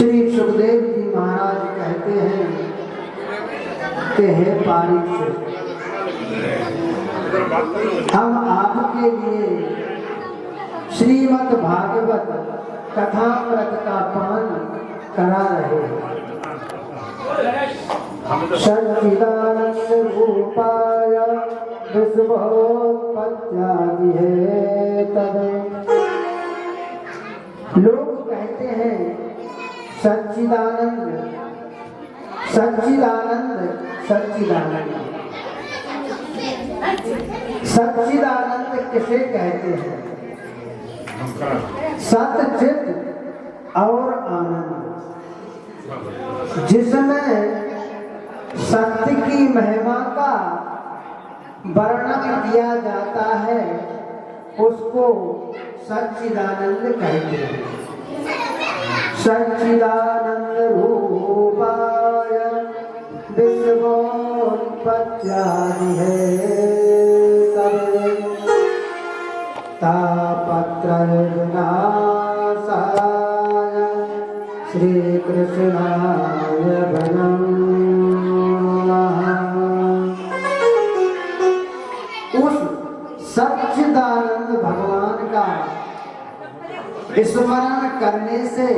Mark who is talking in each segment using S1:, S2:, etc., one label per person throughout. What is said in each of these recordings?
S1: श्री सुखदेव जी महाराज कहते हैं कि हे पारीक्षित, हम आपके लिए श्रीमद् भागवत कथामृत का पान करा रहे हैं। सच्चिदानंद रूपाय विश्वोत्पत्त्यादि हेतवे। लोग कहते हैं सच्चिदानंद सच्चिदानंद सच्चिदानंद। सच्चिदानंद किसे कहते हैं? सतचित और आनंद, जिसमें सत्य की महिमा का वर्णन किया जाता है, उसको सच्चिदानंद कहते हैं। सच्चिदानंद रूपाय विश्वोत्पत्त्यादि हेतवे तापत्रय विनाशाय श्री कृष्णाय भजम्। उस सच्चिदानंद भगवान का स्मरण करने से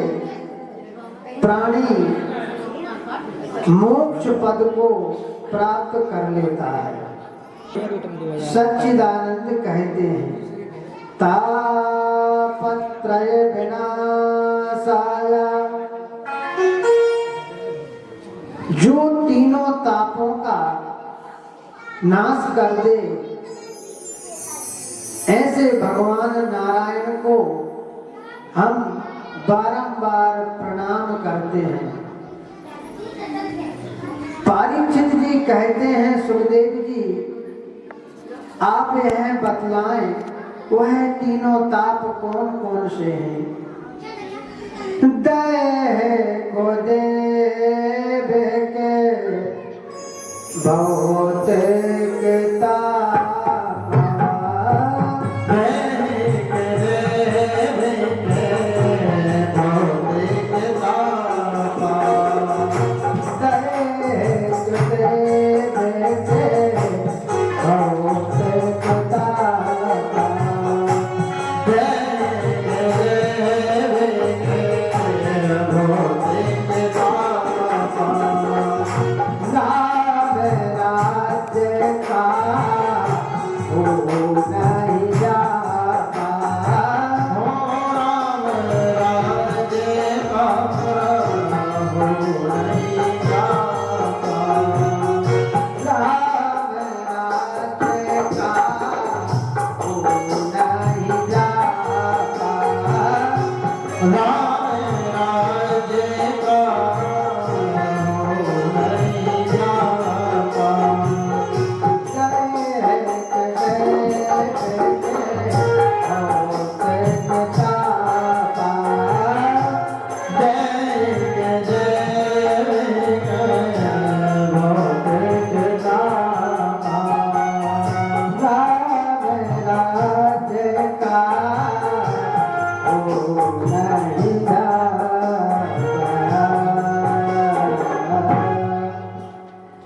S1: प्राणी मोक्ष पद को प्राप्त कर लेता है। सच्चिदानंद कहते हैं तापत्रय विनाशाय, जो तीनों तापों का नाश कर दे, ऐसे भगवान नारायण को हम बारंबार प्रणाम करते हैं। परीक्षित जी कहते हैं सुखदेव जी, आप यह बतलाएं वह तीनों ताप कौन कौन से हैं? दैह को देव के भौतिक ताप,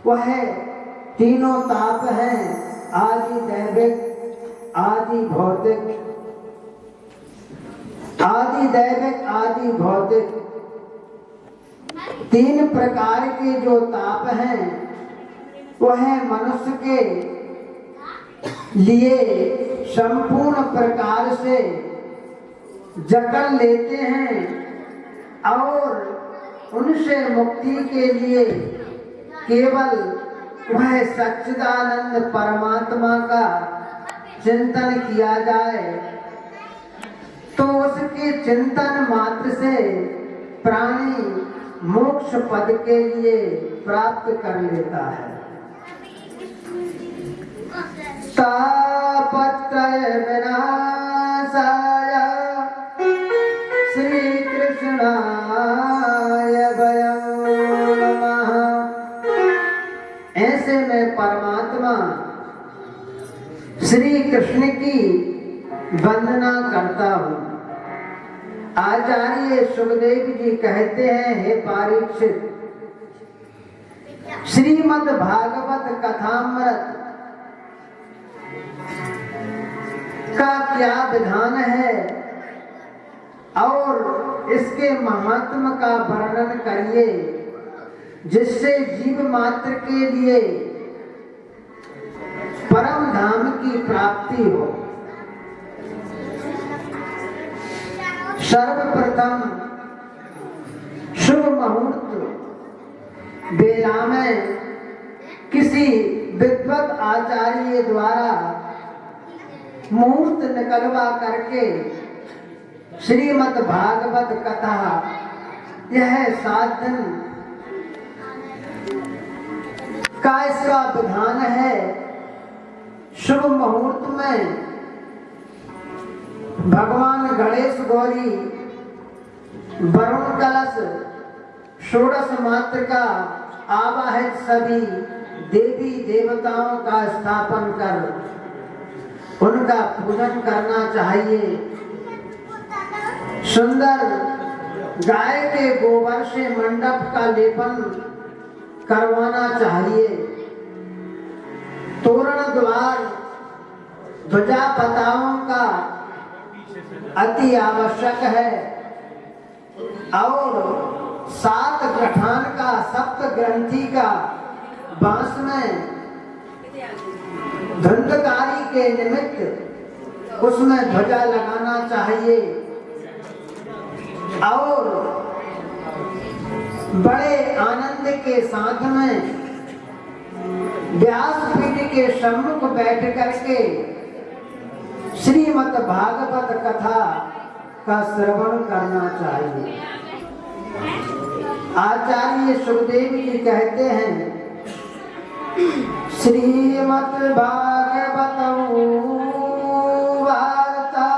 S1: वह तीनों ताप हैं आदि दैविक, आदि भौतिक, आदि दैविक, आदि भौतिक। तीन प्रकार के जो ताप हैं वह मनुष्य के लिए संपूर्ण प्रकार से जकड़ लेते हैं और उनसे मुक्ति के लिए केवल वह सच्चिदानंद परमात्मा का चिंतन किया जाए तो उसके चिंतन मात्र से प्राणी मोक्ष पद के लिए प्राप्त कर लेता है। तापत्रय विनाशाय श्री कृष्णाय भयम् नमः। ऐसे में परमात्मा श्री कृष्ण की वंदना करता हूँ आचार्य सुखदेव जी कहते हैं, हे परीक्षित, श्रीमद् भागवत कथामृत का क्या विधान है और इसके महात्म का वर्णन करिए, जिससे जीव मात्र के लिए परम धाम की प्राप्ति हो। सर्वप्रथम शुभ मुहूर्त बेला में किसी विद्वत आचार्य द्वारा मुहूर्त निकलवा करके श्रीमद् भागवत कथा यह 7 दिन का इसका विधान है। शुभ मुहूर्त में भगवान गणेश गौरी वरुण कलश षोडश मात्र का आवाहित सभी देवी देवताओं का स्थापन कर उनका पूजन करना चाहिए। सुंदर गाय के गोबर से मंडप का लेपन करवाना चाहिए। तोरण द्वार ध्वजा पताओं का अति आवश्यक है और 7 गठान का सप्त ग्रंथि का बांस में धुंधकारी के निमित्त उसमें ध्वजा लगाना चाहिए और बड़े आनंद के साथ में व्यासपीठ के सम्मुख बैठ करके श्रीमद् भागवत कथा का श्रवण करना चाहिए। आचार्य सुखदेव जी कहते हैं, श्रीमद् भागवत वार्ता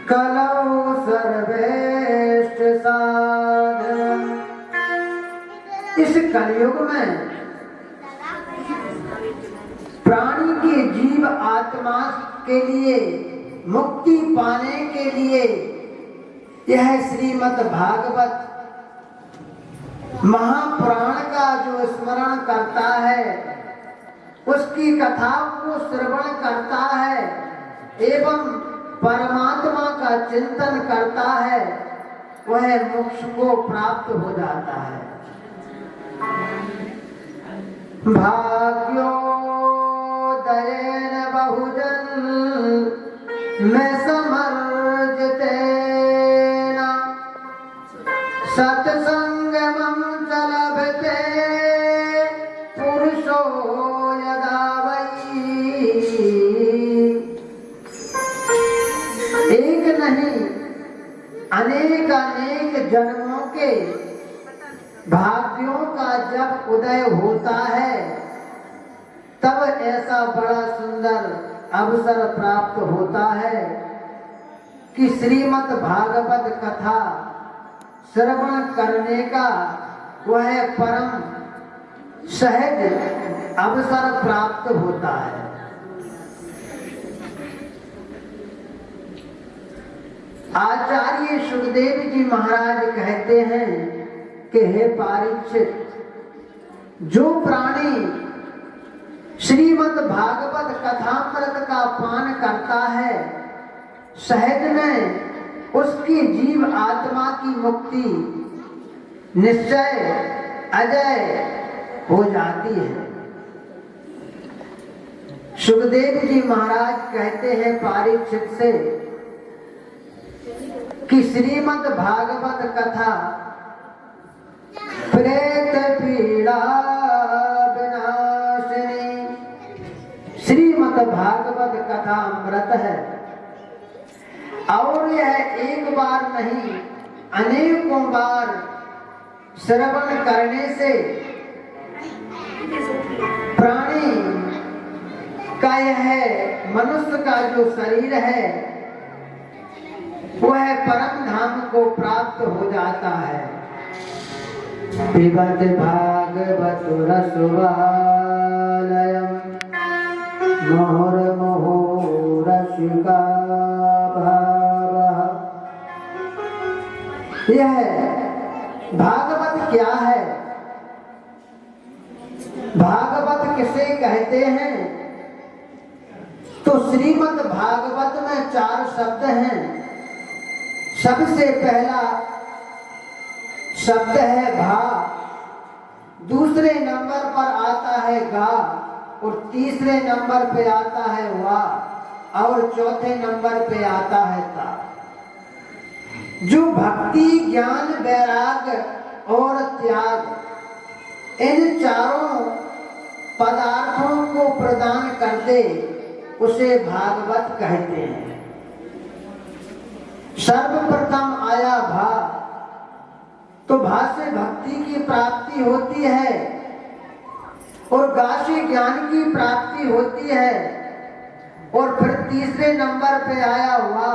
S1: कलौ सर्वेष्ट साधन। इस कलयुग में प्राणी के जीव आत्मा के लिए मुक्ति पाने के लिए यह श्रीमद् भागवत महापुराण का जो स्मरण करता है, उसकी कथा को श्रवण करता है एवं परमात्मा का चिंतन करता है, वह मोक्ष को प्राप्त हो जाता है। भाग्यो दयेन बहुजन में समर्जितेन सत्संगमं च लभते पुरुषो यदा वै। एक नहीं अनेक अनेक जन्मों के भाग्यों का जब उदय होता है, तब ऐसा बड़ा सुंदर अवसर प्राप्त होता है कि श्रीमद् भागवत कथा श्रवण करने का वह परम सहज अवसर प्राप्त होता है। आचार्य सुखदेव जी महाराज कहते हैं कि हे परीक्षित, जो प्राणी श्रीमद् भागवत कथामृत का पान करता है, सहज में उसकी जीव आत्मा की मुक्ति निश्चय अजय हो जाती है। सुखदेव जी महाराज कहते हैं परीक्षित से कि श्रीमद् भागवत कथा प्रेत पीड़ा विनाशिनी श्रीमद् भागवत कथा अमृत है और यह एक बार नहीं अनेकों बार श्रवण करने से प्राणी का यह मनुष्य का जो शरीर है वह परम धाम को प्राप्त हो जाता है। पिबत भागवत रसवालयम् मुहुर्मुहुरसिका भावः यह भागवत क्या है? भागवत किसे कहते हैं? तो श्रीमद् भागवत में 4 शब्द हैं। सबसे पहला शब्द है भा, दूसरे नंबर पर आता है गा, और तीसरे नंबर पे आता है वा, और चौथे नंबर पे आता है ता। जो भक्ति, ज्ञान, वैराग्य और त्याग, इन चारों पदार्थों को प्रदान कर दे, उसे भागवत कहते हैं। सर्वप्रथम आया भा, तो भा से भक्ति की प्राप्ति होती है, और गा से ज्ञान की प्राप्ति होती है, और फिर तीसरे नंबर पे आया हुआ,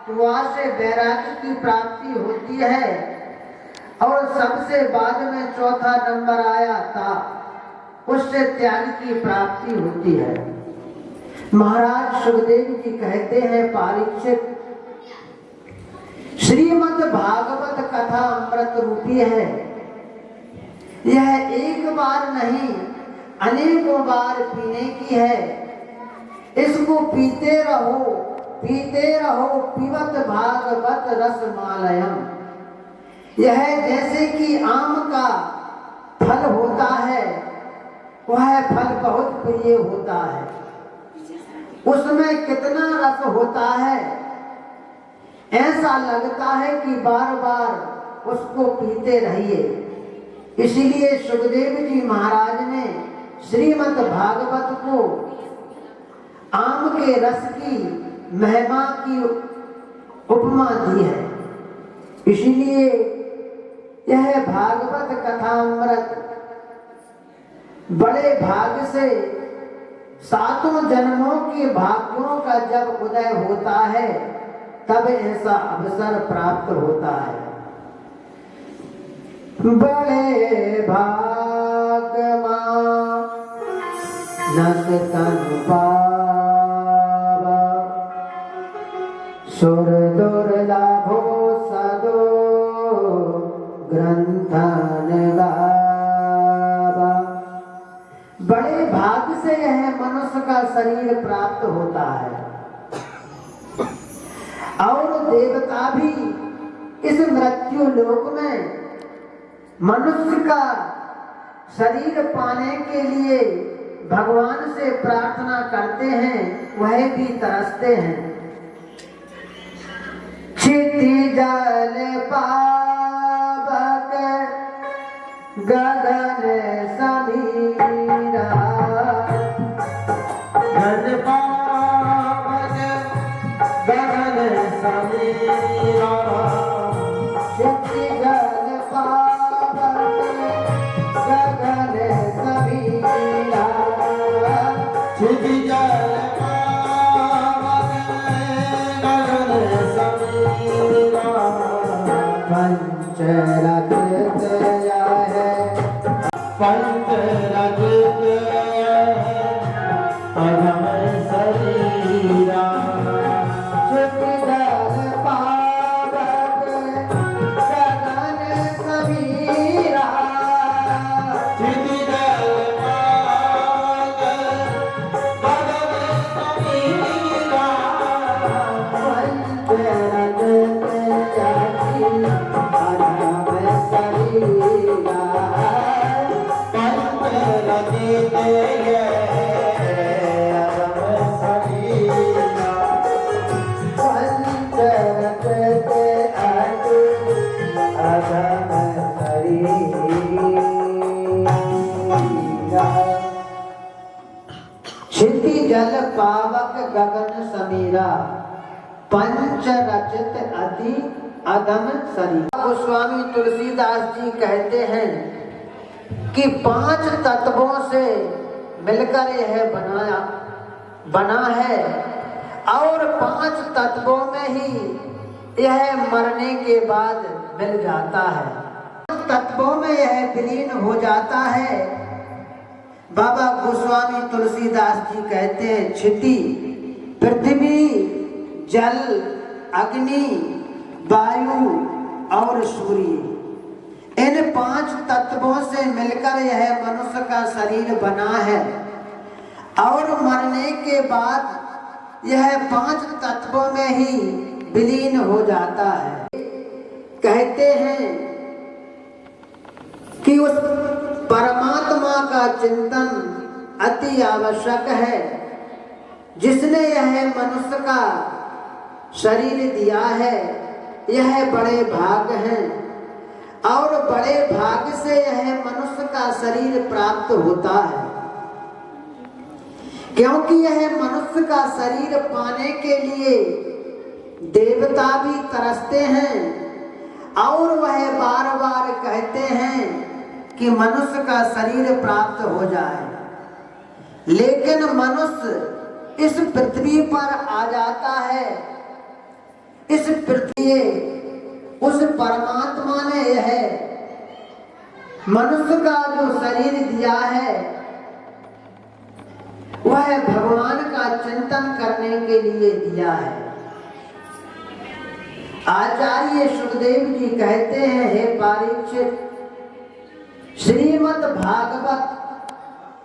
S1: तो वहां से वैराग्य की प्राप्ति होती है, और सबसे बाद में चौथा नंबर आया था, उससे त्याग की प्राप्ति होती है। महाराज सुखदेव जी कहते हैं, परीक्षित, श्रीमद् भागवत कथा अमृत रूपी है। यह एक बार नहीं, अनेकों बार पीने की है। इसको पीते रहो, पीते रहो, पिबत भागवत रसमालयम। यह जैसे कि आम का फल होता है, वह फल बहुत प्रिय होता है। उसमें कितना रस होता है, ऐसा लगता है कि बार बार उसको पीते रहिए। इसलिए सुखदेव जी महाराज ने श्रीमद् भागवत को आम के रस की महिमा की उपमा दी है। इसलिए यह भागवत कथामृत बड़े भाग से 7 जन्मों के भाग्यों का जब उदय होता है, तब ऐसा अवसर प्राप्त होता है। बड़े भाग नस तनु पावा, सुर दुर्लभो सदो ग्रंथन गावा। बड़े भाग से यह मनुष्य का शरीर प्राप्त होता है, और देवता भी इस मृत्यु लोक में मनुष्य का शरीर पाने के लिए भगवान से प्रार्थना करते हैं, वह भी तरसते हैं। क्षितिजल पावक गगन समीरा, घन पावन गगन समीरा। क्षितिजल पावक गगन समीरा, क्षितिजल पावक गगन समीरा। पंचरथ जय है, पंचरथ अधम शरीरा। क्षितिजल पावक गगन समीरा, क्षितिजल पावक गगन समीरा। पंचरथ त्यागी अधम शरीरा, पंचरथ जय अधम शरीरा। पंचरथ त्यागी अधम शरीरा। क्षितिजल पावक गगन समीरा, पंचरचित अति अधम शरीर। गोस्वामी तुलसीदास जी कहते हैं कि 5 तत्वों से मिलकर यह बना है, और 5 तत्वों में ही यह मरने के बाद मिल जाता है। तत्वों में यह विलीन हो जाता है। बाबा गोस्वामी तुलसीदास जी कहते हैं, क्षिति पृथ्वी, जल, अग्नि, वायु, और सूर्य, इन 5 तत्वों से मिलकर यह मनुष्य का शरीर बना है और मरने के बाद यह 5 तत्वों में ही विलीन हो जाता है। कहते हैं कि उस परमात्मा का चिंतन अति आवश्यक है जिसने यह मनुष्य का शरीर दिया है। यह बड़े भाग हैं और बड़े भाग से यह मनुष्य का शरीर प्राप्त होता है, क्योंकि यह मनुष्य का शरीर पाने के लिए देवता भी तरसते हैं और वह बार बार कहते हैं कि मनुष्य का शरीर प्राप्त हो जाए, लेकिन मनुष्य इस पृथ्वी पर आ जाता है। इस पृथ्वी उस परमात्मा ने यह मनुष्य का जो शरीर दिया है वह भगवान का चिंतन करने के लिए दिया है। आचार्य सुखदेव जी कहते हैं, हे परीक्षित, श्रीमद् भागवत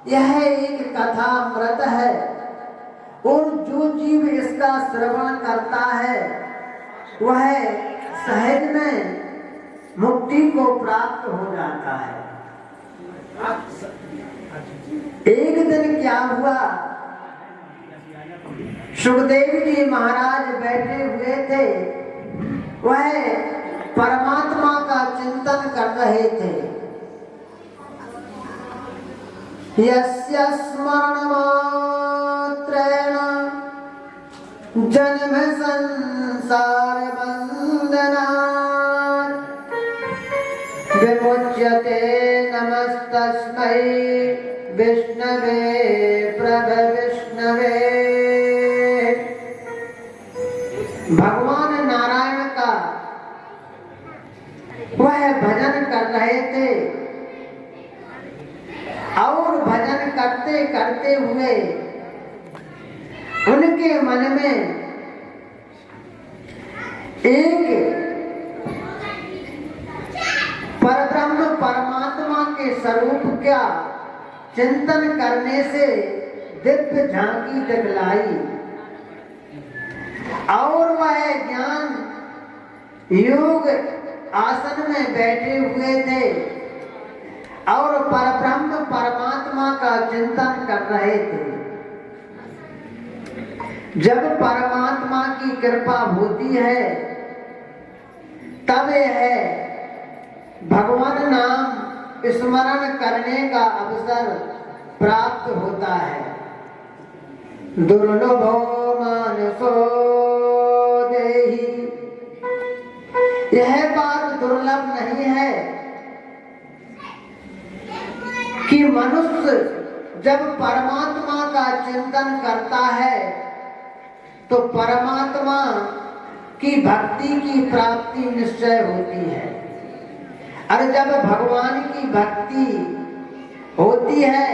S1: यह एक कथा अमृत है और जो जीव इसका श्रवण करता है वह सहज में मुक्ति को प्राप्त हो जाता है। एक दिन क्या हुआ, सुखदेव जी महाराज बैठे हुए थे, वह परमात्मा का चिंतन कर रहे थे। यस्य स्मरण मात्रेण जन्म संसार बंधनात् विमुच्यते नमस्तस्मै विष्णवे प्रभविष्णवे। भगवान नारायण का वह भजन कर रहे थे और भजन करते करते हुए उनके मन में एक परब्रह्म परमात्मा के स्वरूप का चिंतन करने से दिव्य झांकी दिखलाई और वह ज्ञान योग आसन में बैठे हुए थे और परब्रह्म परमात्मा का चिंतन कर रहे थे। जब परमात्मा की कृपा होती है तब यह भगवान नाम स्मरण करने का अवसर प्राप्त होता है। दुर्लभो मानसो देहि, यह बात दुर्लभ नहीं है कि मनुष्य जब परमात्मा का चिंतन करता है तो परमात्मा की भक्ति की प्राप्ति निश्चय होती है। और जब भगवान की भक्ति होती है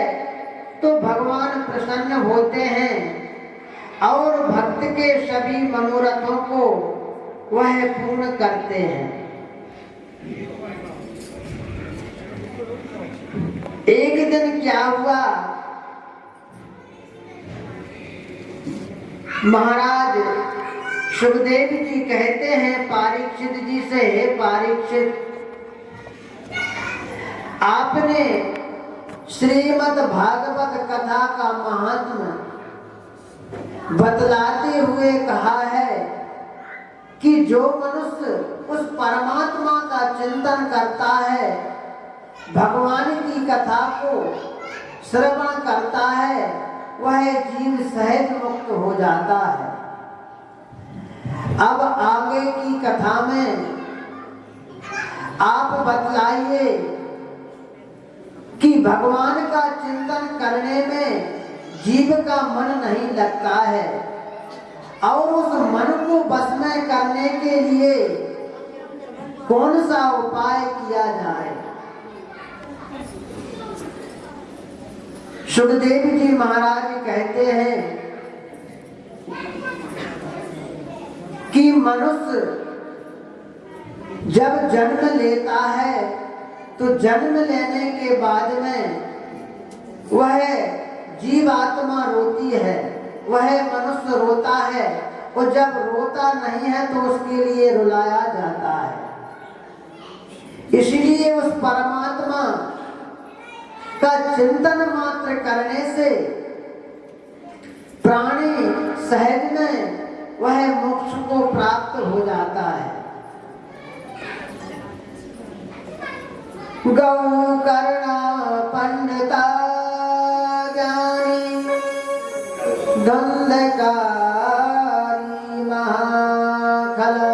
S1: तो भगवान प्रसन्न होते हैं और भक्त के सभी मनोरथों को वह पूर्ण करते हैं। एक दिन क्या हुआ, महाराज सुखदेव जी कहते हैं परीक्षित जी से, हे परीक्षित, आपने श्रीमद् भागवत कथा का महात्म्य बतलाते हुए कहा है कि जो मनुष्य उस परमात्मा का चिंतन करता है, भगवान की कथा को श्रवण करता है, वह जीव सहज मुक्त हो जाता है। अब आगे की कथा में आप बतलाइए कि भगवान का चिंतन करने में जीव का मन नहीं लगता है और उस मन को बस में करने के लिए कौन सा उपाय किया जाए। सुखदेव जी महाराज कहते हैं कि मनुष्य जब जन्म लेता है तो जन्म लेने के बाद में वह जीवात्मा रोती है, वह मनुष्य रोता है, और जब रोता नहीं है तो उसके लिए रुलाया जाता है। इसलिए उस परमात्मा का चिंतन मात्र करने से प्राणी सहज में वह मोक्ष को प्राप्त हो जाता है। गौ कर्णा पंडिता ज्ञानी धंधकारी महाखला।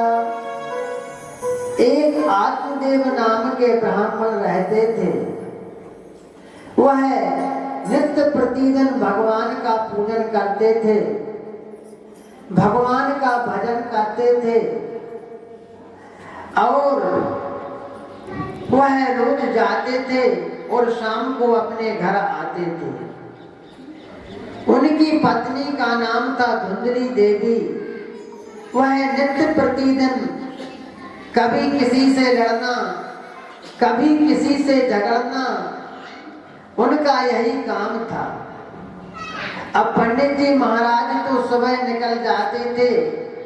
S1: एक आत्मदेव नाम के ब्राह्मण रहते थे। वह नित्य प्रतिदिन भगवान का पूजन करते थे, भगवान का भजन करते थे, और वह रोज जाते थे और शाम को अपने घर आते थे। उनकी पत्नी का नाम था धुंधली देवी। वह नित्य प्रतिदिन कभी किसी से लड़ना, कभी किसी से झगड़ना, उनका यही काम था। अब पंडित जी महाराज तो सुबह निकल जाते थे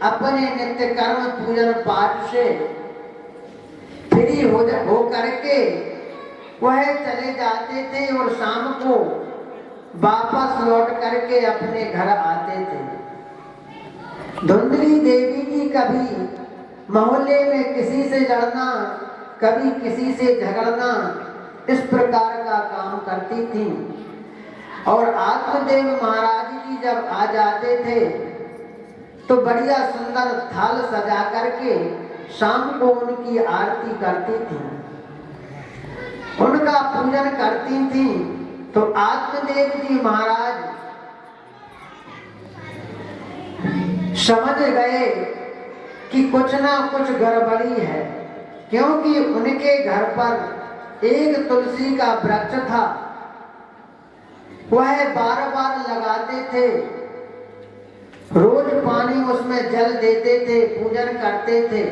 S1: अपने नित्य कर्म पूजन पाठ से फ्री हो करके वह चले जाते थे और शाम को वापस लौट करके अपने घर आते थे। धुंधली देवी जी कभी मोहल्ले में किसी से लड़ना, कभी किसी से झगड़ना, इस प्रकार का काम करती थी। और आत्मदेव महाराज जी जब आ जाते थे तो बढ़िया सुंदर थाल सजा करके शाम को उनकी आरती करती थी, उनका पूजन करती थी। तो आत्मदेव जी महाराज समझ गए कि कुछ ना कुछ गड़बड़ी है, क्योंकि उनके घर पर एक तुलसी का वृक्ष था। वह बार बार लगाते थे, रोज पानी उसमें जल देते थे, पूजन करते थे,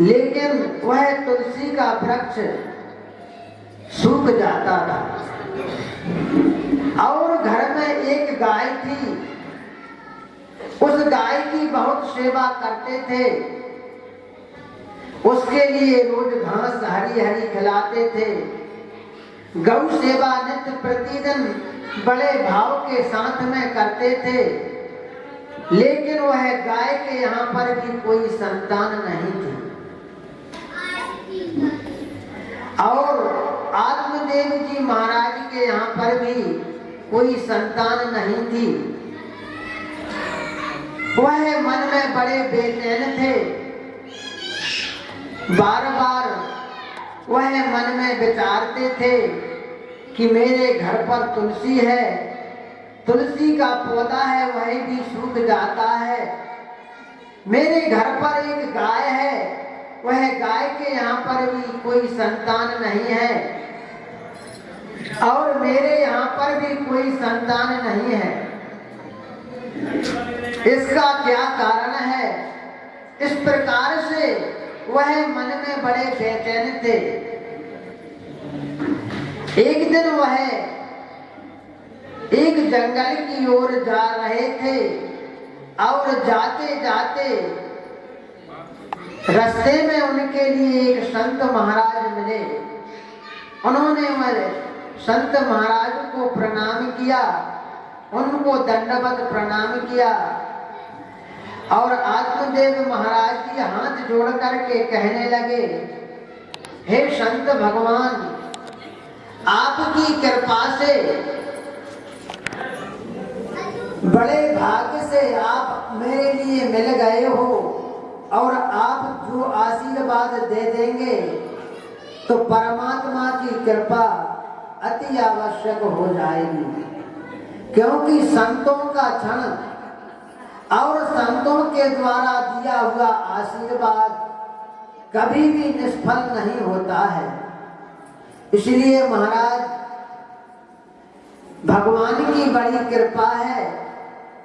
S1: लेकिन वह तुलसी का वृक्ष सूख जाता था। और घर में एक गाय थी, उस गाय की बहुत सेवा करते थे, उसके लिए रोज घास हरी हरी खिलाते थे। गौ सेवा नित्य प्रतिदिन बड़े भाव के साथ में करते थे, लेकिन वह गाय के यहाँ पर भी कोई संतान नहीं थी। और आत्मदेव जी महाराज के यहाँ पर भी कोई संतान नहीं थी। वह मन में बड़े बेचैन थे, बार बार वह मन में विचारते थे कि मेरे घर पर तुलसी है, तुलसी का पौधा है, वह भी सूख जाता है। मेरे घर पर एक गाय है, वह गाय के यहाँ पर भी कोई संतान नहीं है, और मेरे यहाँ पर भी कोई संतान नहीं है। इसका क्या कारण है? इस प्रकार से वह मन में बड़े बेचैन थे। एक दिन वह एक जंगल की ओर जा रहे थे, और जाते जाते रास्ते में उनके लिए एक संत महाराज मिले। उन्होंने संत महाराज को प्रणाम किया, उनको दंडवत प्रणाम किया, और आत्मदेव महाराज जी हाथ जोड़ करके कहने लगे, हे संत भगवान, आपकी कृपा से, बड़े भाग्य से आप मेरे लिए मिल गए हो, और आप जो आशीर्वाद दे देंगे तो परमात्मा की कृपा अति आवश्यक हो जाएगी। क्योंकि संतों का क्षण और संतों के द्वारा दिया हुआ आशीर्वाद कभी भी निष्फल नहीं होता है। इसलिए महाराज, भगवान की बड़ी कृपा है,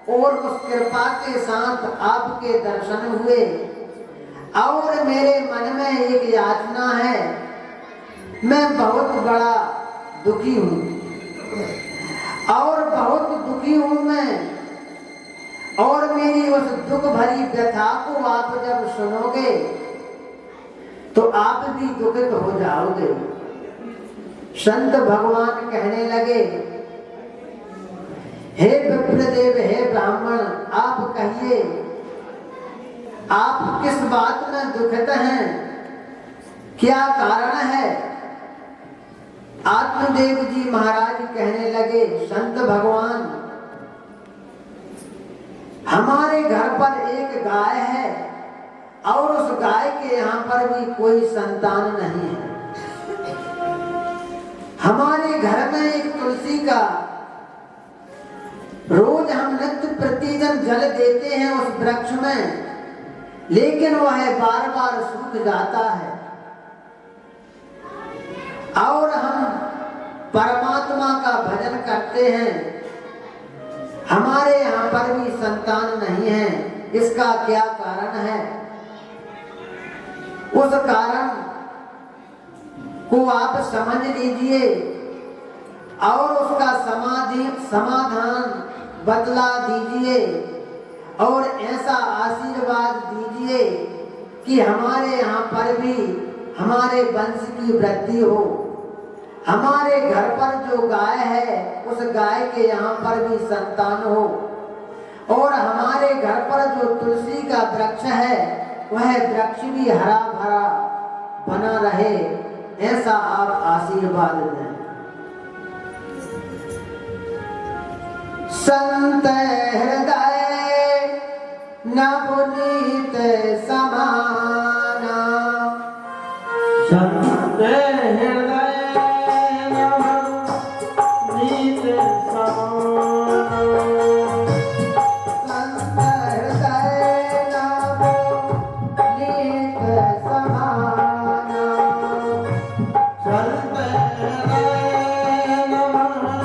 S1: और उस कृपा के साथ आपके दर्शन हुए, और मेरे मन में एक याचना है, मैं बहुत बड़ा दुखी हूँ और बहुत दुखी हूँ मैं, और मेरी उस दुख भरी व्यथा को आप जब सुनोगे तो आप भी दुखित हो जाओगे। संत भगवान कहने लगे, हे विप्रदेव, हे ब्राह्मण, आप कहिए आप किस बात में दुखित हैं, क्या कारण है? आत्मदेव जी महाराज कहने लगे, संत भगवान, हमारे घर पर एक गाय है और उस गाय के यहाँ पर भी कोई संतान नहीं है। हमारे घर में एक तुलसी का रोज हम नित्य प्रतिदिन जल देते हैं उस वृक्ष में, लेकिन वह बार बार सूख जाता है। और हम परमात्मा का भजन करते हैं, हमारे यहाँ पर भी संतान नहीं है, इसका क्या कारण है? उस कारण को आप समझ लीजिए और उसका समाधान बतला दीजिए और ऐसा आशीर्वाद दीजिए कि हमारे यहाँ पर भी हमारे वंश की वृद्धि हो। हमारे घर पर जो गाय है उस गाय के यहाँ पर भी संतान हो, और हमारे घर पर जो तुलसी का वृक्ष है वह वृक्ष भी हरा भरा बना रहे, ऐसा आप आशीर्वाद दें। संत हृदय नवनीत समाना,
S2: संत हृदय नवनीत समाना,
S1: संत हृदय नवनीत समाना,
S2: संत हृदय नवनीत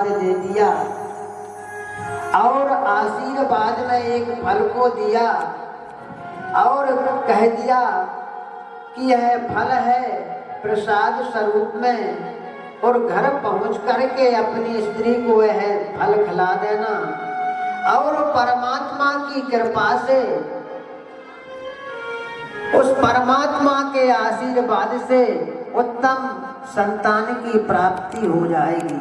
S1: दे दिया और आशीर्वाद में एक फल को दिया और कह दिया कि यह फल है प्रसाद स्वरूप में, और घर पहुंच करके अपनी स्त्री को यह फल खिला देना, और परमात्मा की कृपा से, उस परमात्मा के आशीर्वाद से उत्तम संतान की प्राप्ति हो जाएगी।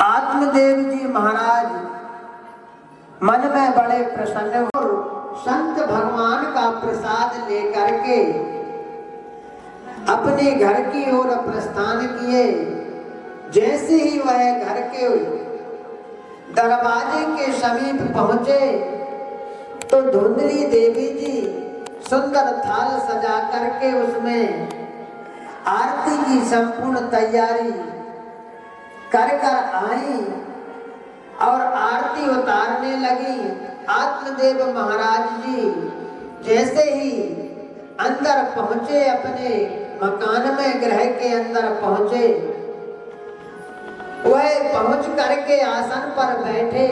S1: आत्मदेव जी महाराज मन में बड़े प्रसन्न हो, संत भगवान का प्रसाद लेकर के अपने घर की ओर प्रस्थान किए। जैसे ही वह घर के दरवाजे के समीप पहुंचे तो धुंधली देवी जी सुंदर थाल सजा करके उसमें आरती की संपूर्ण तैयारी कर कर आई और आरती उतारने लगी। आत्मदेव महाराज जी जैसे ही अंदर पहुंचे, अपने मकान में गृह के अंदर पहुंचे, वह पहुंच करके आसन पर बैठे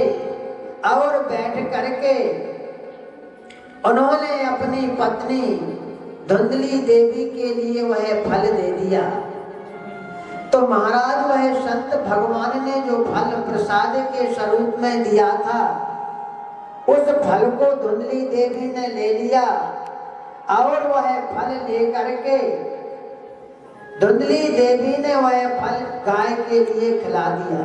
S1: और बैठ करके उन्होंने अपनी पत्नी धुंधली देवी के लिए वह फल दे दिया। तो महाराज वह संत भगवान ने जो फल प्रसाद के स्वरूप में दिया था, उस फल को धुंधली देवी ने ले लिया और वह फल ले करके धुंधली देवी ने वह फल गाय के लिए खिला दिया।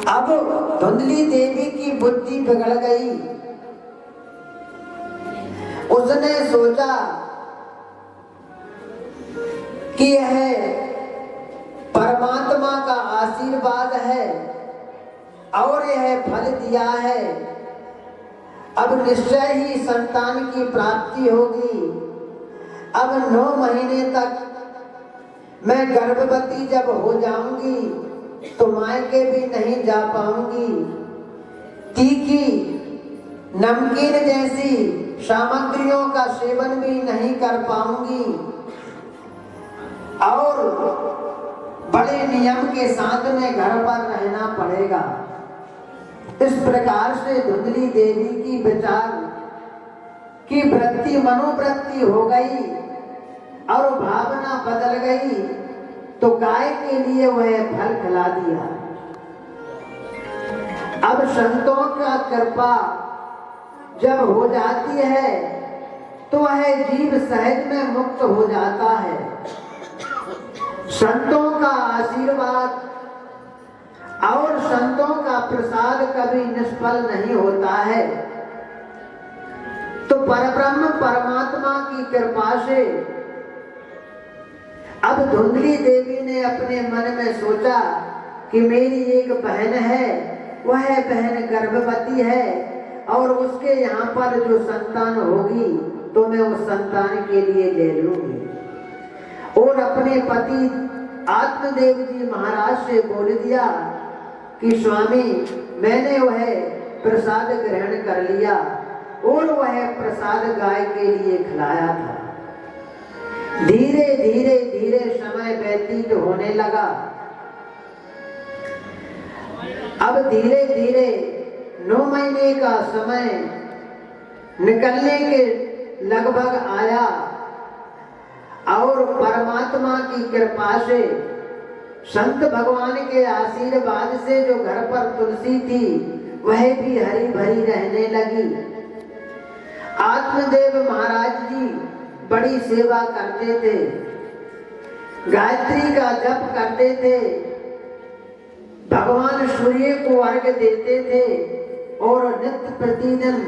S1: अब धुंधली देवी की बुद्धि बिगड़ गई। उसने सोचा कि यह परमात्मा का आशीर्वाद है और यह फल दिया है, अब निश्चय ही संतान की प्राप्ति होगी। अब 9 महीने तक मैं गर्भवती जब हो जाऊंगी तो मायके भी नहीं जा पाऊंगी। तीखी नमकीन जैसी सामग्रियों का सेवन भी नहीं कर पाऊंगी और बड़े नियम के साथ में घर पर रहना पड़ेगा। इस प्रकार से धुंधली देवी की विचार की वृत्ति मनोवृत्ति हो गई और भावना बदल गई, तो गाय के लिए वह फल खिला दिया। अब संतों का कृपा जब हो जाती है तो वह जीव सहज में मुक्त हो जाता है। संतों का आशीर्वाद और संतों का प्रसाद कभी निष्फल नहीं होता है। तो परब्रह्म परमात्मा की कृपा से अब धुंधली देवी ने अपने मन में सोचा कि मेरी एक बहन है, वह बहन गर्भवती है और उसके यहाँ पर जो संतान होगी तो मैं उस संतान के लिए ले लूंगी। और अपने पति आत्मदेव जी महाराज से बोल दिया कि स्वामी, मैंने वह प्रसाद ग्रहण कर लिया और वह प्रसाद गाय के लिए खिलाया था। धीरे धीरे धीरे समय व्यतीत होने लगा। अब धीरे धीरे 9 महीने का समय निकलने के लगभग आया और परमात्मा की कृपा से संत भगवान के आशीर्वाद से जो घर पर तुलसी थी वह भी हरी भरी रहने लगी। आत्मदेव महाराज जी बड़ी सेवा करते थे, गायत्री का जप करते थे, भगवान सूर्य को अर्घ्य देते थे और नित्य प्रतिदिन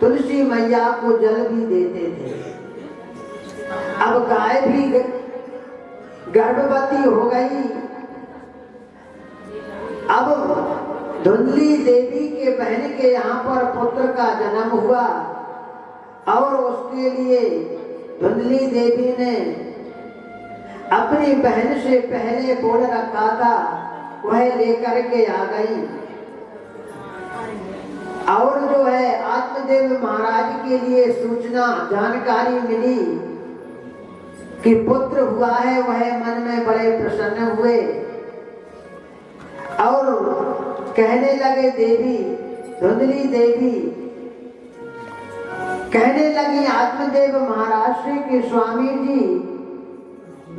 S1: तुलसी मैया को जल भी देते थे। अब गाय भी गर्भवती हो गई। अब धुंधली देवी के बहन के यहाँ पर पुत्र का जन्म हुआ और उसके लिए धुंधली देवी ने अपनी बहन से पहले बोल रखा था, वह लेकर के आ गई। और जो है आत्मदेव महाराज के लिए सूचना जानकारी मिली कि पुत्र हुआ है, वह मन में बड़े प्रसन्न हुए और कहने लगे, देवी धुंधली देवी कहने लगी आत्मदेव महाराज से कि स्वामी जी,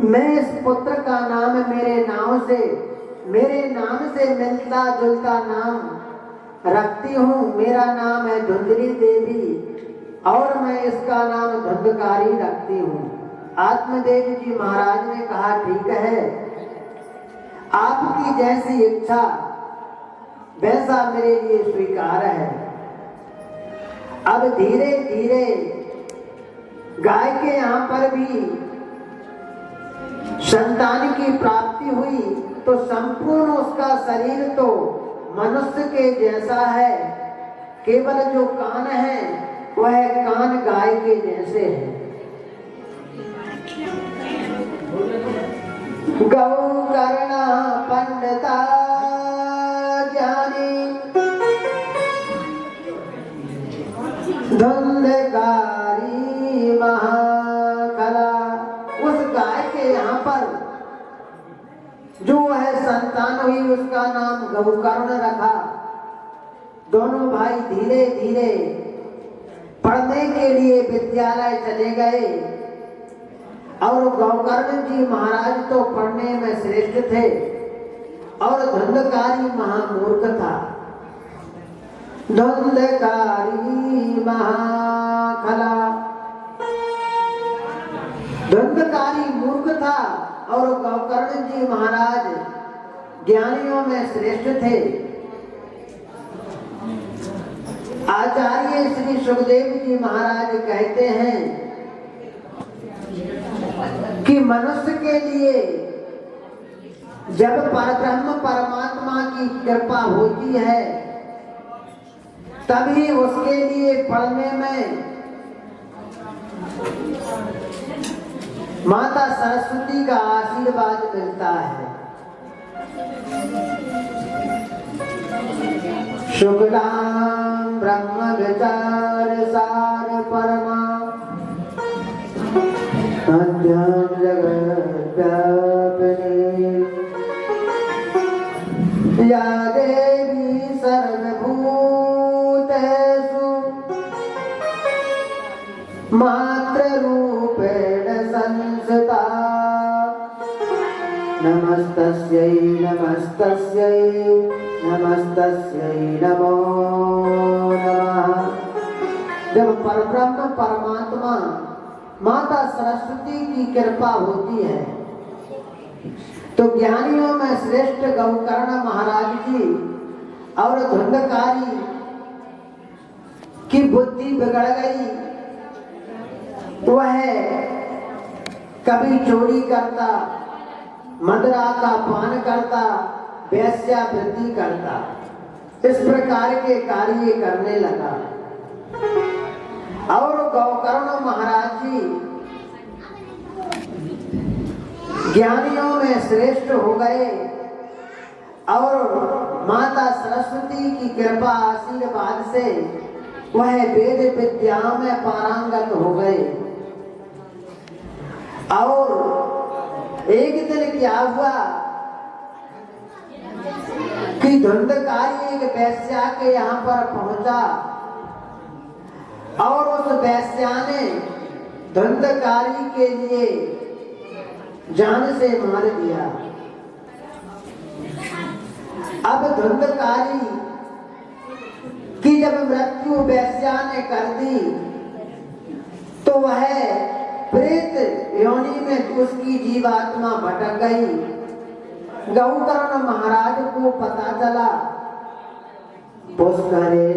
S1: मैं इस पुत्र का नाम मेरे नाम से मिलता जुलता नाम रखती हूँ। मेरा नाम है धुंधली देवी और मैं इसका नाम धुंधकारी रखती हूँ। आत्मदेव जी महाराज ने कहा, ठीक है, आपकी जैसी इच्छा वैसा मेरे लिए स्वीकार है। अब धीरे धीरे गाय के यहाँ पर भी संतान की प्राप्ति हुई तो संपूर्ण उसका शरीर तो मनुष्य के जैसा है, केवल जो कान है वह कान गाय के जैसे है। गौ कर यहाँ पर जो है संतान हुई उसका नाम गौकर्ण रखा। दोनों भाई धीरे धीरे पढ़ने के लिए विद्यालय चले गए और गौकर्ण जी महाराज तो पढ़ने में श्रेष्ठ थे और धुंधकारी महामूर्ख था। धुंधकारी महाखला, धुंधकारी मूर्ख था और गौकर्ण जी महाराज ज्ञानियों में श्रेष्ठ थे। आचार्य श्री सुखदेव जी महाराज कहते हैं कि मनुष्य के लिए जब परब्रह्म परमात्मा की कृपा होती है तभी उसके लिए पढ़ने में माता सरस्वती का आशीर्वाद मिलता है। शुक्लां ब्रह्म विचार सार परमा अज्ञान जगत व्यापिनी या देवी सर्वभूतेषु मातृरूपेण संस्थिता नमस्तस्यै नमस्तस्यै नमस्तस्यै नमो नमः। जब परब्रह्म परमात्मा माता सरस्वती की कृपा होती है तो ज्ञानियों में श्रेष्ठ गौकर्ण महाराज जी और धुंधकारी की बुद्धि बिगड़ गई। वह कभी चोरी करता, मदिरा का पान करता, वेश्यावृत्ति करता, इस प्रकार के कार्य करने लगा। और गौकर्ण महाराज जी ज्ञानियों में श्रेष्ठ हो गए और माता सरस्वती की कृपा आशीर्वाद से वह वेद विद्याओं में पारंगत हो गए। और एक दिन क्या हुआ कि धुंधकारी एक वेश्या के यहाँ पर पहुंचा और उस वेश्या ने धुंधकारी के लिए जान से मार दिया। अब धुंधकारी की जब मृत्यु वेश्या ने कर दी तो वह प्रेत योनि में उसकी जीवात्मा भटक गई। गौकर्ण महाराज को पता चला। पुष्करे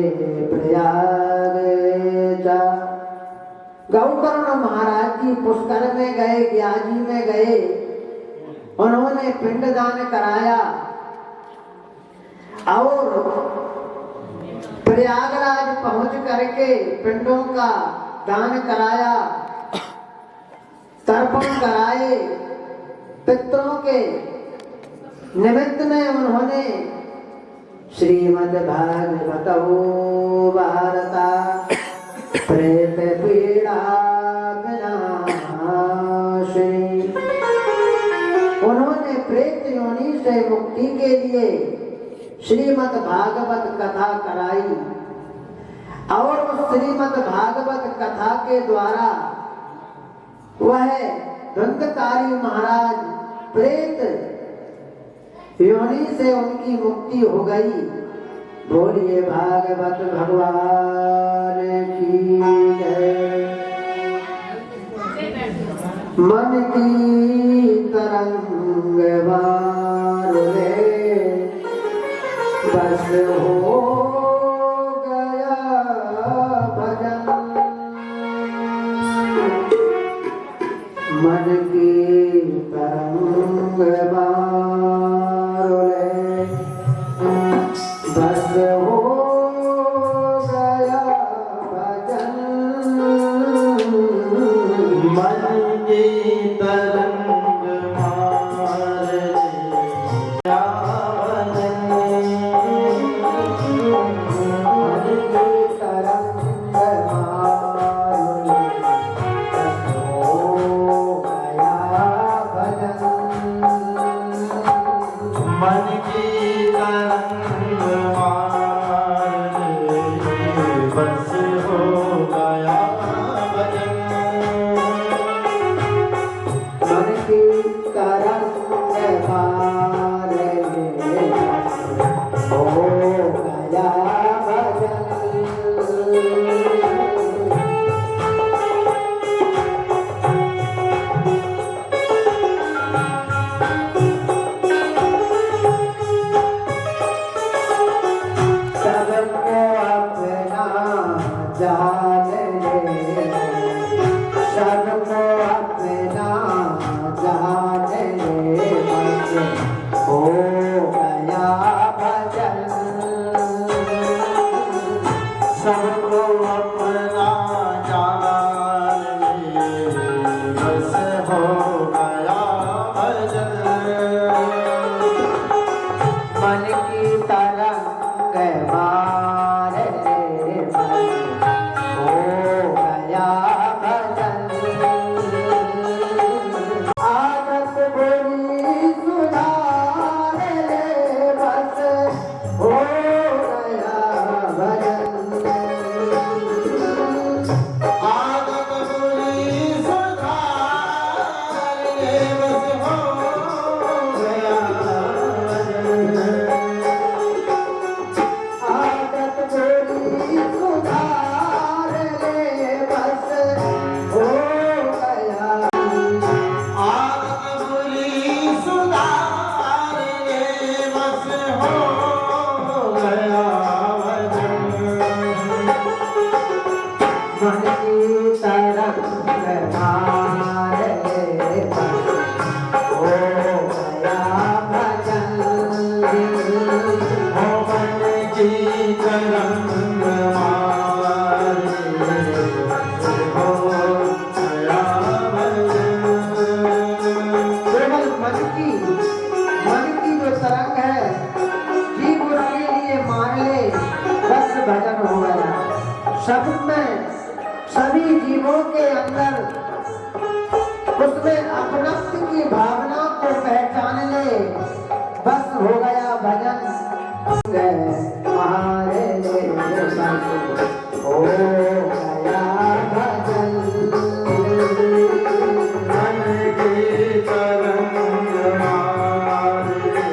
S1: प्रयाग जा, गौकर्ण महाराज जी पुष्कर में गए, ग्याजी में गए, उन्होंने पिंडदान कराया और प्रयागराज पहुंच करके पिंडों का दान कराया, तर्पण कराए। पितरों के निमित्त में उन्होंने श्रीमद् भागवतो भारता प्रेत पीड़ा विनाशिनी, उन्होंने प्रेत योनि से मुक्ति के लिए श्रीमद् भागवत कथा कराई और उस श्रीमद् भागवत कथा के द्वारा वह धुंधकारी महाराज प्रेत योनि से उनकी मुक्ति हो गई। बोलिए भागवत भगवान की जय। मन की तरंग बारे बस हो गया भजन, मन की तरंग बारे बस हो गया भजन,
S2: मन की तरंग मारे जावन,
S1: तरंग पार हो गया भजन। सबको अपना जान ले, सबको अपना जान ले, बस हो गया भजन।
S2: सबको अपना जान ले, बस हो गया भजन।
S1: मन की तरंग मार ले, बस हो गया भजन। आदत बुरी सुधार ले, बस हो गया भजन।
S2: आदत बुरी सुधार ले, बस हो गया भजन।
S1: आदत बुरी सुधार ले, बस हो गया।
S2: आदत बुरी सुधार ले, बस हो गया भजन।
S1: मन की तरंग मार ले, बस हो गया भजन।
S2: हो मन की तरंग मार ले, हो गया भजन।
S1: केवल मन की जो तरंग है, जीव उसके लिए मान ले, बस भजन हो गया। सब में सभी जीवों के अंदर उसमें अपनत्व की भावना को पहचान ले, बस हो गया भजन। हमारे बस हो गया भजन।
S2: मन की तरंग मार ले,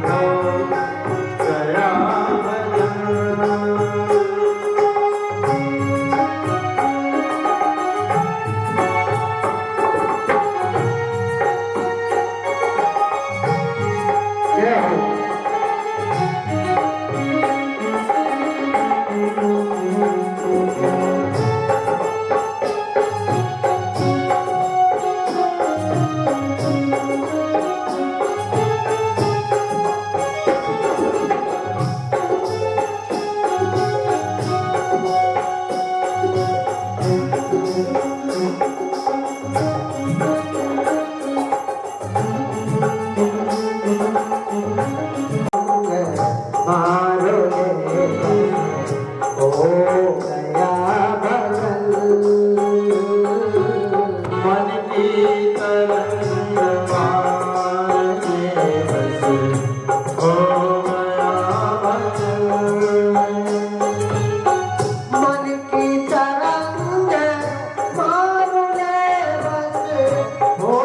S2: हो गया भजन।
S1: जय हो। मारो ले, हो गया भजन।
S2: मन की तरंग मार ले, बस हो गया भजन।
S1: मन की तरंग मार ले, बस हो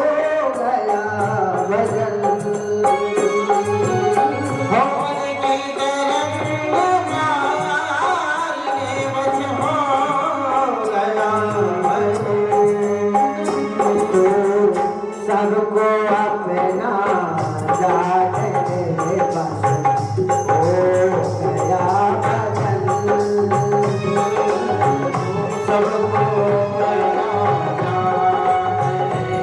S1: गया भजन।
S2: हो मन की तरंग मार ले, बस हो गया भजन।
S1: सबको अपना जान ले, बस हो गया भजन।
S2: सबको अपना जान ले,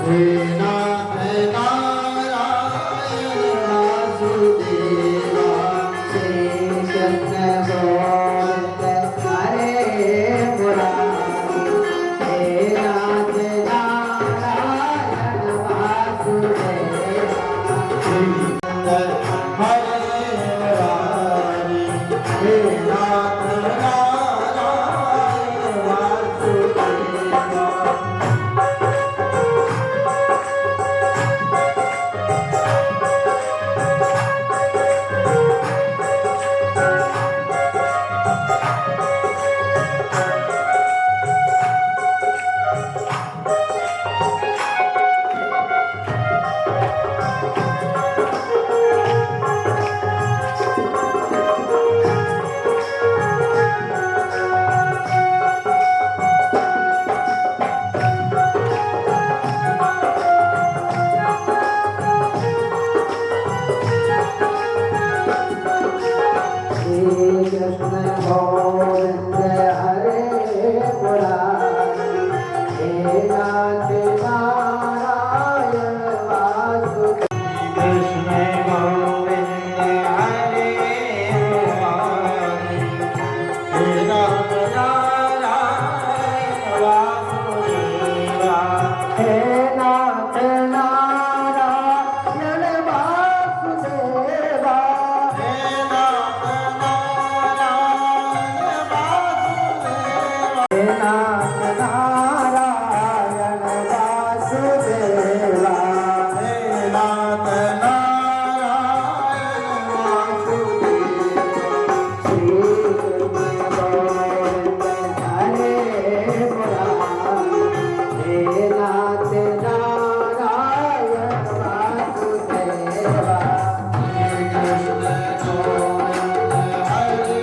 S2: हे नाथ नारायण वासुदेवा
S1: श्री कृष्ण गोविंद हरे मुरारी हे नाथ नारायण वासुदेवा
S2: हरे मुरारी हे नाथ नारायण वासुदेवा
S1: श्री कृष्ण गोविंद हरे मुरारी हे नाथ नारायण वासुदेवा
S2: कृष्ण गोविंद हरे मुरारी हे नाथ नारायण वासुदेवा
S1: हे नाथ नारायण वासुदेवा
S2: हे नाथ नारायण वासुदेवा
S1: हे नाथ नारायण वासुदेवा
S2: हे नाथ नारायण वासुदेवा
S1: श्री कृष्ण गोविंद हरे मुरारी हे नाथ नारायण वासुदेवा
S2: हे कृष्ण गोविंद हरे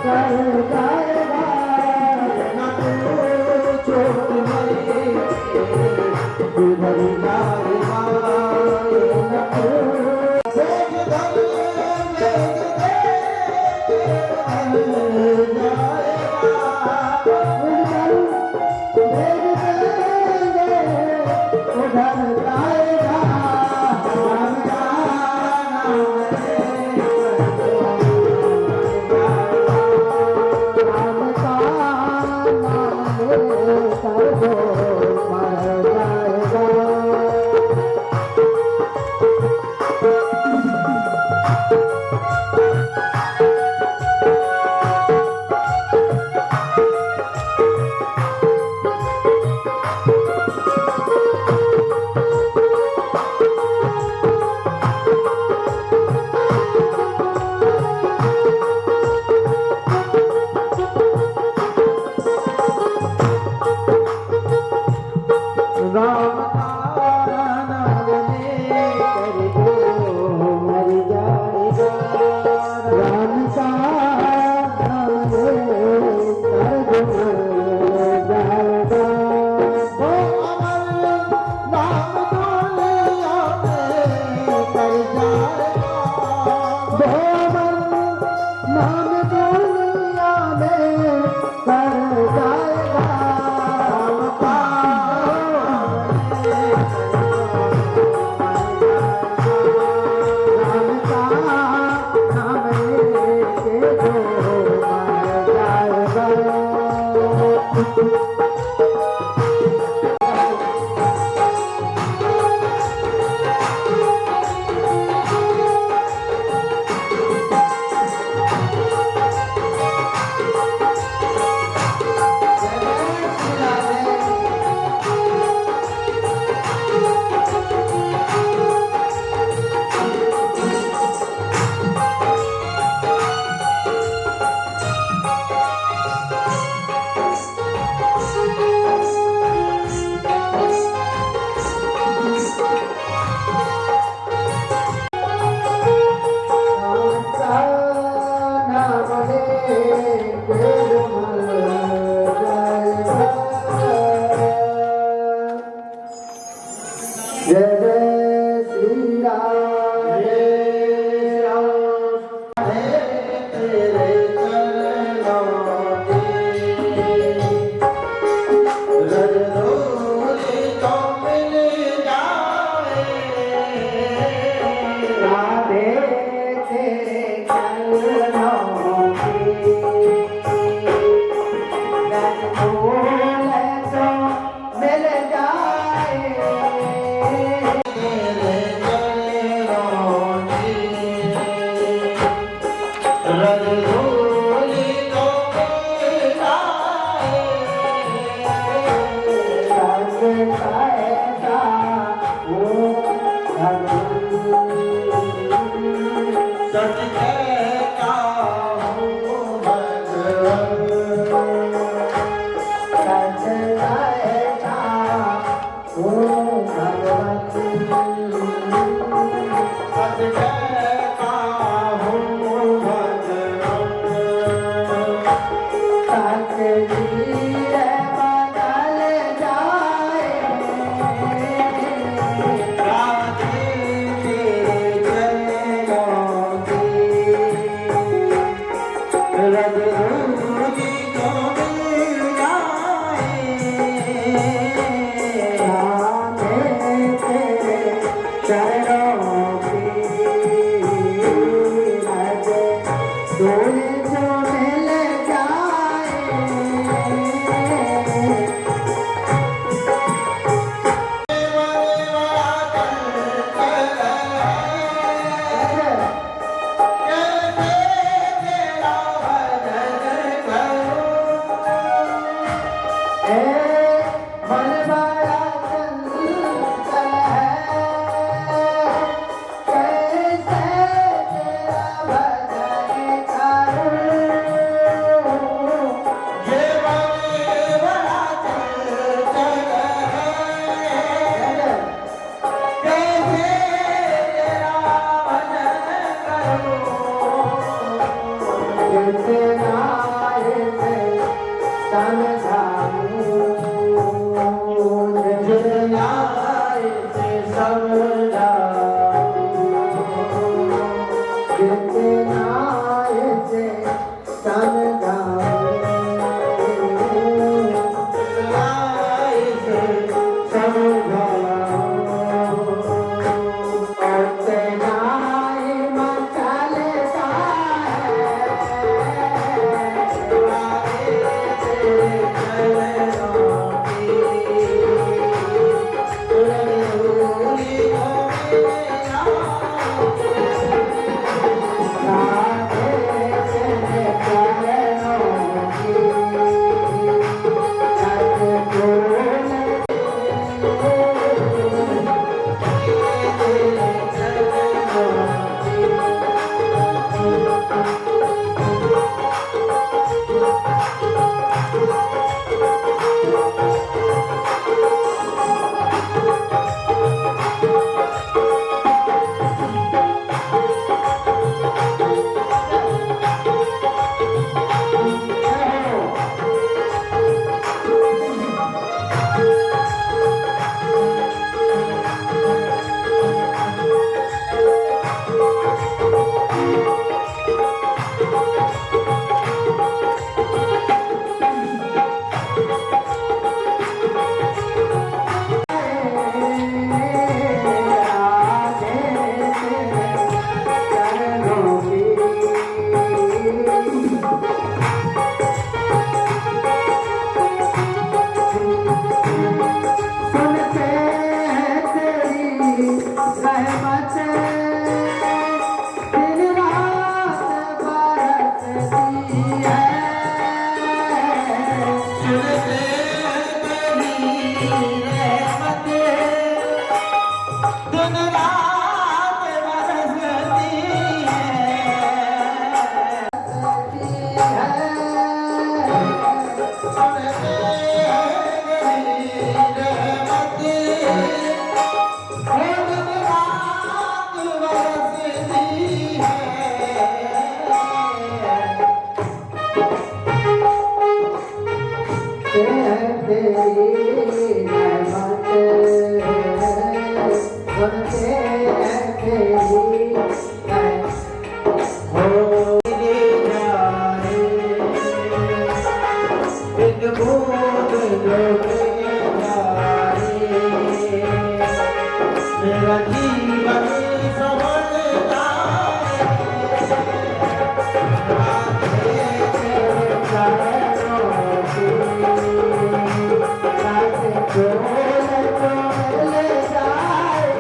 S1: Hare नाम दुनिया में कर जाएगा हम नाम का नाम लेके जो मर जाएगा जय जय श्री राम
S2: हे राम हे तेरे चरणों की रज रोली तो मिल जाए
S1: राधे तेरे चरणों की रज फूल तो मिल जाए
S2: तेरे चरणों की रज रोली तो मिल जाए सच कहता हूँ भगवान सच कहता हूँ भगवान राधे तेरे चरणों की रज रोली तो मिल
S1: है
S2: सुनते तेरी रहमत दिन रात बरसती है सुनते तेरी रहमत दिन रात बरसती है
S1: तेरी रहमत सुनते हैं तेरी
S2: हो रे जाने बिन बूंद लोटे जाने मेरा जीवन सफल जाए राधे तेरे चरणों की
S1: चोल चोल जाए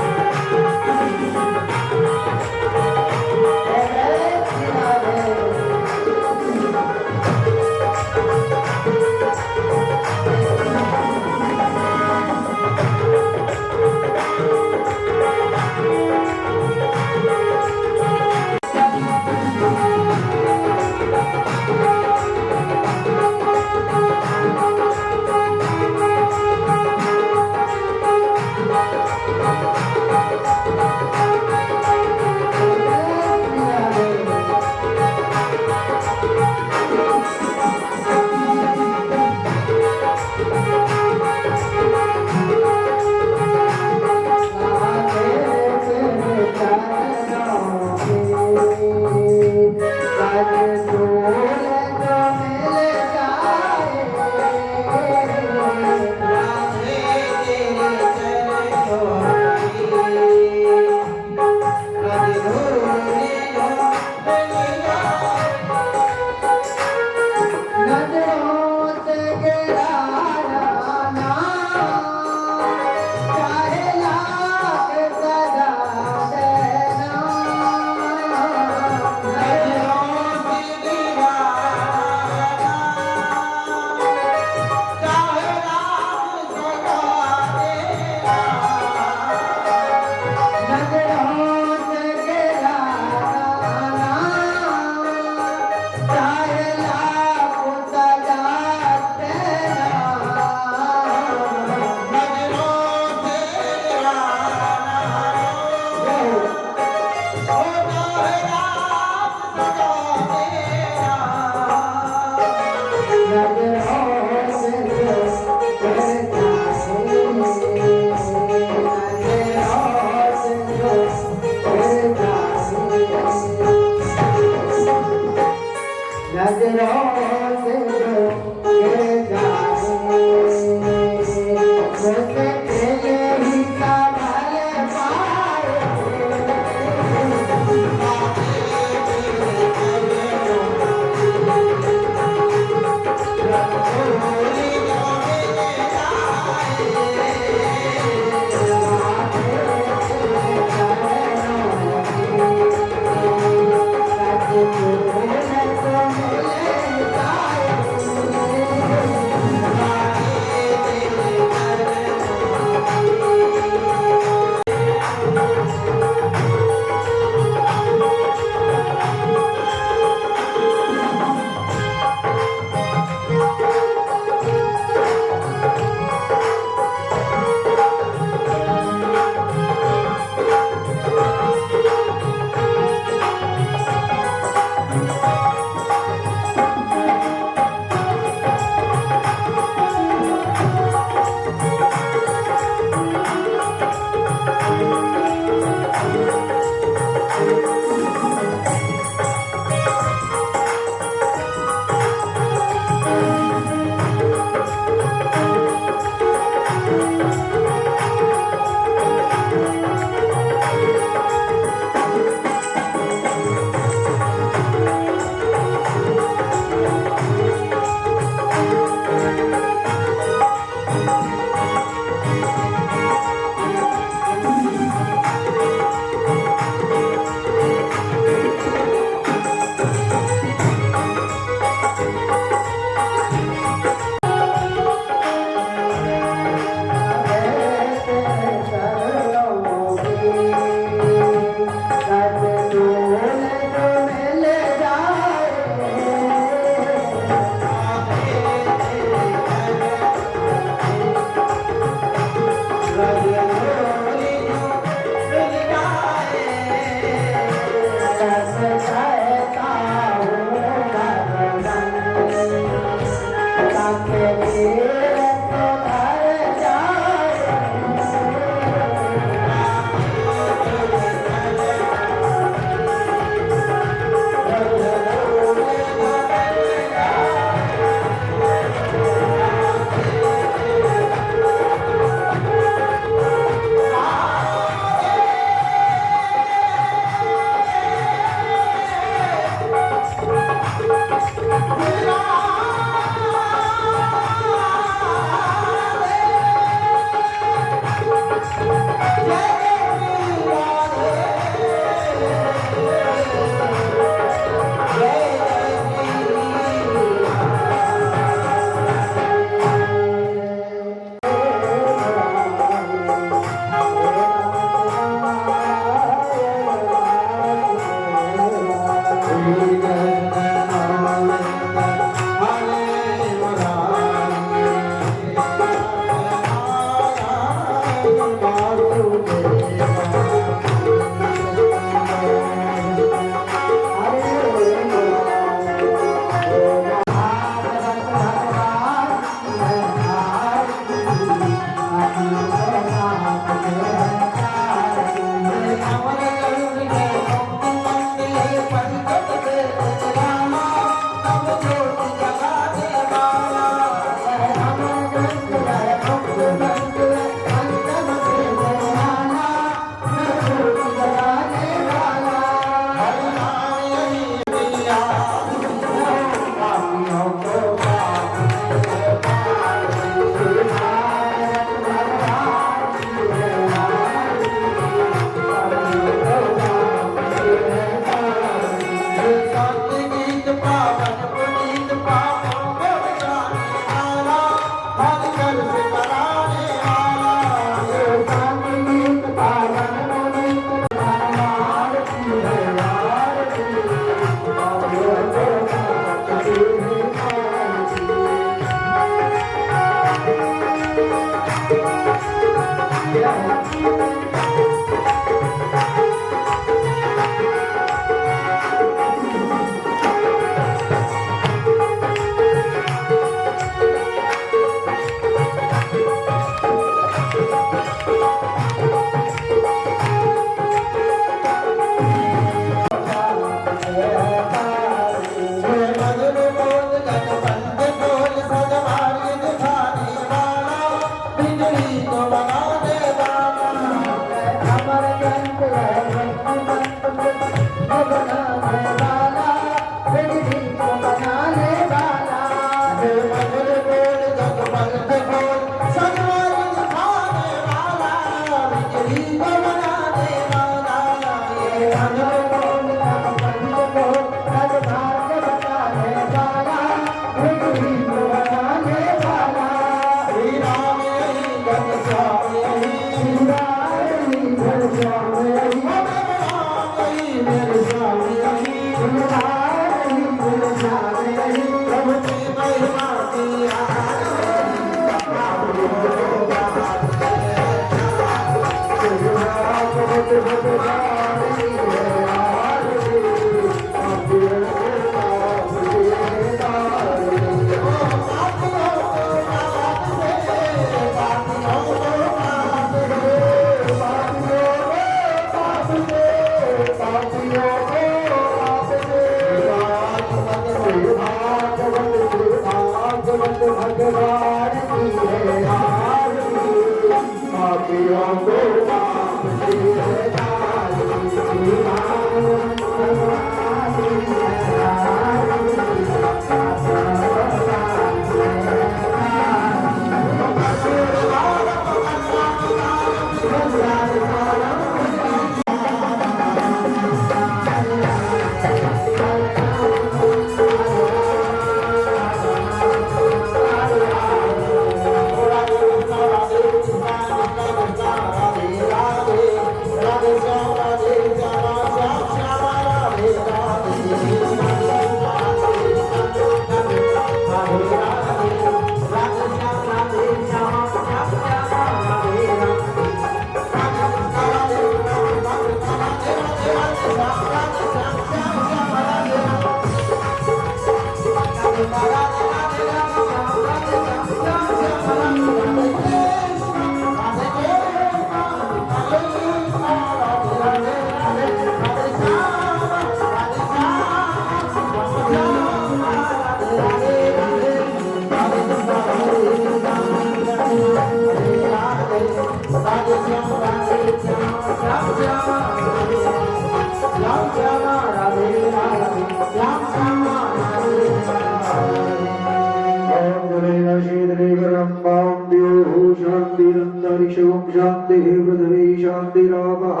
S3: शीतलेकरम्बाम्ब्योः शान्तिरन्तरिक्षं शान्तिः पृथिवी शान्तिरापः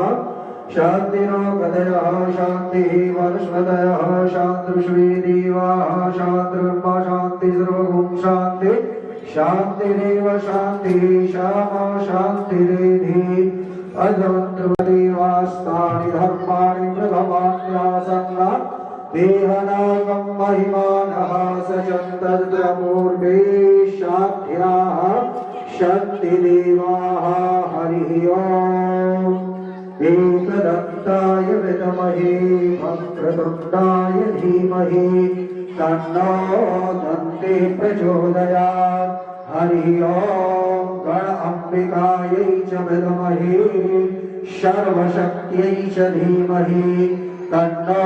S3: शान्तिरो गतयः शान्तिः वनस्पतयः शान्तिर्विश्वे देवाः शान्तिर्ब्रह्म शान्ति सर्वभूम शान्ति शान्तिरेव शान्तिः श्यामा शान्तिरेधि अधमन्त्रदेवास्तानि धर्माणि प्रथमान्यासन्ना देहनागं महिमानः सचन्तद्रपूर्वे शान्तिराः शान्तिदेवाः हरिः ओम् एकदन्ताय विद्महे वक्रतुण्डाय धीमहि तन्नो दन्ते प्रचोदयात् हरिः ओम् गण अम्बिकायै च विद्महे सर्वशक्त्यै च धीमहि तन्नो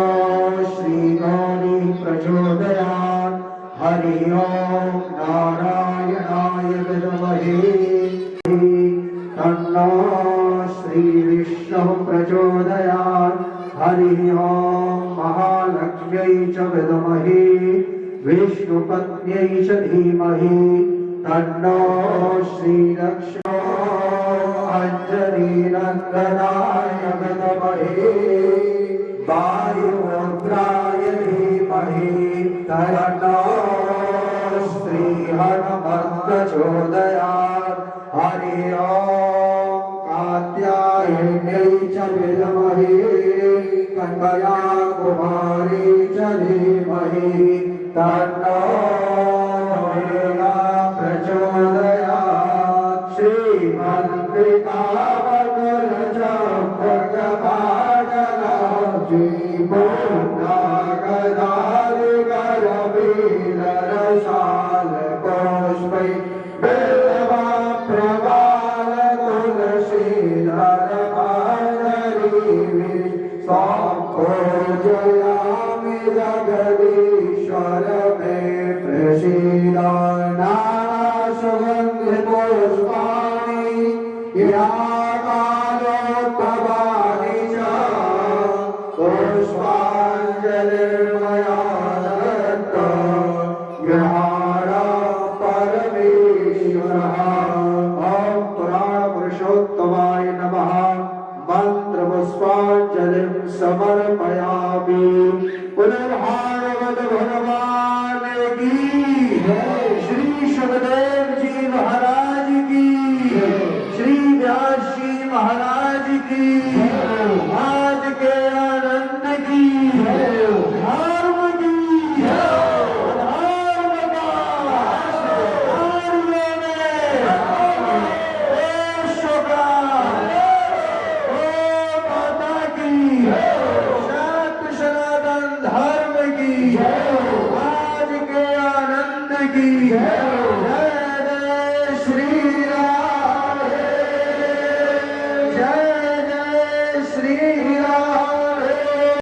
S3: श्रीगौरी प्रचोदयात् हरिः ओम् नारायणाय विद्महे तन्नो श्रीविष्णुः प्रचोदयात् हरिः ओम् महालक्ष्म्यै च विद्महे विष्णुपत्न्यै च धीमहि तन्नो श्रीलक्ष्मी अञ्जनीनन्दनाय विद्महे वायुरुद्राय धीमहि तन्नो श्रीहनुमत्प्रचोदयात् हरिः ओम् कात्यायन्यै च विद्महे कन्यया कुमारी च धीमहि तन्नो प्रचोदयात् श्रीमन्त्रिकावकुलचम्पकपाटलाब्जी पूर्णागदारिकरवीररसालपुष्पै पूजयामि जगदीश्वर मे प्रसीदा सुगन्धिपुष्पाणि याकालोद्भवानि च पुष्पाञ्जलिर्मया दत्ता विहारः परमेश्वरः ॐ पुराणपुरुषोत्तमाय नमः मंत्रपुष्पाञ्जलिं समर्पयामि पुनर्भागवत भगवान की श्री सुखदेव जी महाराज की श्री व्यास जी महाराज की आज के आनंद की धर्म की धर्म की आज के आनंद की